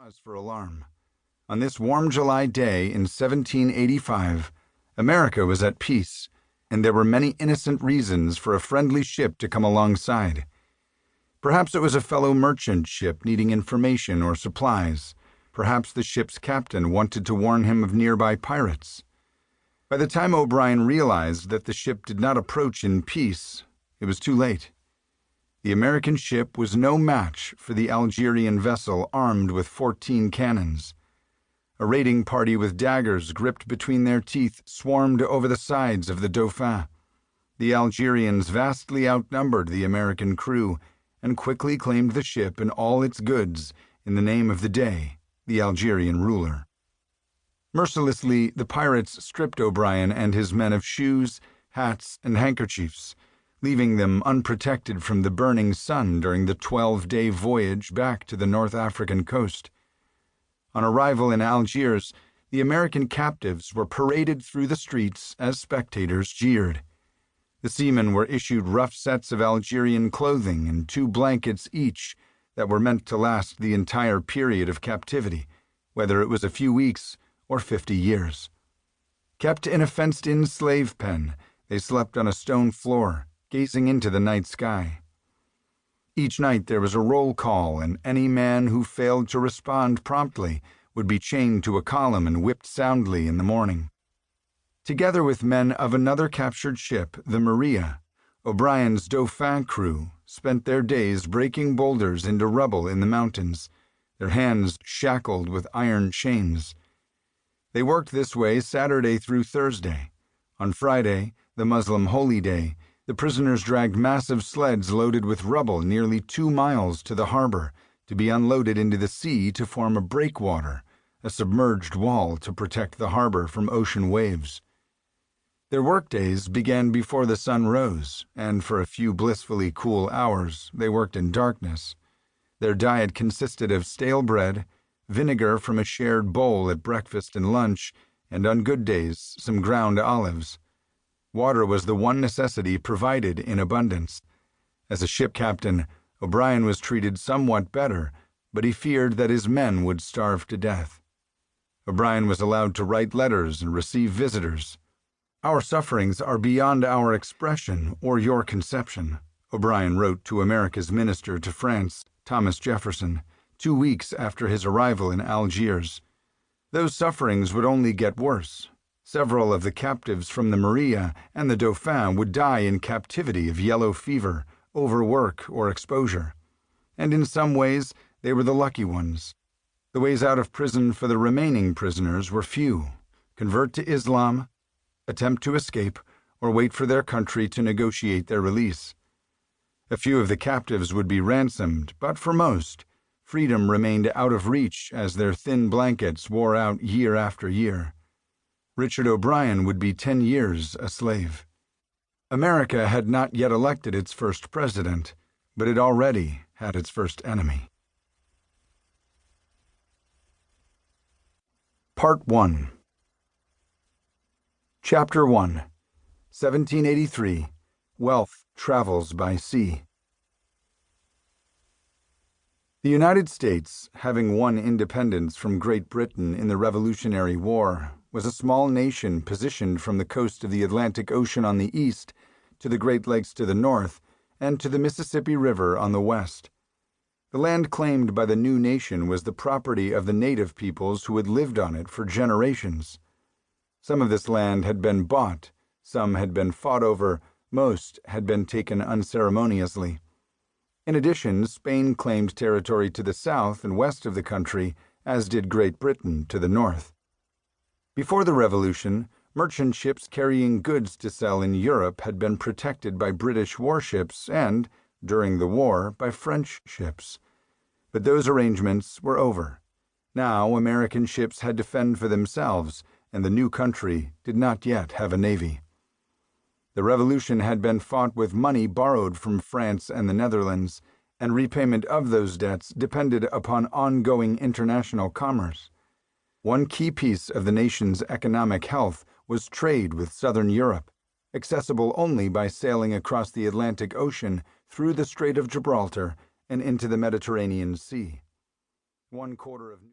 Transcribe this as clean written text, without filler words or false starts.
cause for alarm. On this warm July day in 1785, America was at peace, and there were many innocent reasons for a friendly ship to come alongside. Perhaps it was a fellow merchant ship needing information or supplies. Perhaps the ship's captain wanted to warn him of nearby pirates. By the time O'Brien realized that the ship did not approach in peace, it was too late. The American ship was no match for the Algerian vessel armed with 14 cannons. A raiding party with daggers gripped between their teeth swarmed over the sides of the Dauphin. The Algerians vastly outnumbered the American crew and quickly claimed the ship and all its goods in the name of the Dey, the Algerian ruler. Mercilessly, the pirates stripped O'Brien and his men of shoes, hats, and handkerchiefs, leaving them unprotected from the burning sun during the 12-day voyage back to the North African coast. On arrival in Algiers, the American captives were paraded through the streets as spectators jeered. The seamen were issued rough sets of Algerian clothing and 2 blankets each that were meant to last the entire period of captivity, whether it was a few weeks or 50 years. Kept in a fenced-in slave pen, they slept on a stone floor, gazing into the night sky. Each night there was a roll call, and any man who failed to respond promptly would be chained to a column and whipped soundly in the morning. Together with men of another captured ship, the Maria, O'Brien's Dauphin crew spent their days breaking boulders into rubble in the mountains, their hands shackled with iron chains. They worked this way Saturday through Thursday. On Friday, the Muslim holy day, the prisoners dragged massive sleds loaded with rubble nearly 2 miles to the harbor to be unloaded into the sea to form a breakwater, a submerged wall to protect the harbor from ocean waves. Their workdays began before the sun rose, and for a few blissfully cool hours they worked in darkness. Their diet consisted of stale bread, vinegar from a shared bowl at breakfast and lunch, and on good days some ground olives. Water was the one necessity provided in abundance. As a ship captain, O'Brien was treated somewhat better, but he feared that his men would starve to death. O'Brien was allowed to write letters and receive visitors. "Our sufferings are beyond our expression or your conception," O'Brien wrote to America's minister to France, Thomas Jefferson, 2 weeks after his arrival in Algiers. Those sufferings would only get worse. Several of the captives from the Maria and the Dauphin would die in captivity of yellow fever, overwork, or exposure. And in some ways, they were the lucky ones. The ways out of prison for the remaining prisoners were few: convert to Islam, attempt to escape, or wait for their country to negotiate their release. A few of the captives would be ransomed, but for most, freedom remained out of reach as their thin blankets wore out year after year. Richard O'Brien would be 10 years a slave. America had not yet elected its first president, but it already had its first enemy. Part 1. Chapter 1. 1783. Wealth Travels by Sea. The United States, having won independence from Great Britain in the Revolutionary War, was a small nation positioned from the coast of the Atlantic Ocean on the east to the Great Lakes to the north and to the Mississippi River on the west. The land claimed by the new nation was the property of the native peoples who had lived on it for generations. Some of this land had been bought, some had been fought over, most had been taken unceremoniously. In addition, Spain claimed territory to the south and west of the country, as did Great Britain to the north. Before the Revolution, merchant ships carrying goods to sell in Europe had been protected by British warships and, during the war, by French ships. But those arrangements were over. Now American ships had to fend for themselves, and the new country did not yet have a navy. The Revolution had been fought with money borrowed from France and the Netherlands, and repayment of those debts depended upon ongoing international commerce. One key piece of the nation's economic health was trade with southern Europe, accessible only by sailing across the Atlantic Ocean through the Strait of Gibraltar and into the Mediterranean Sea. 1/4 of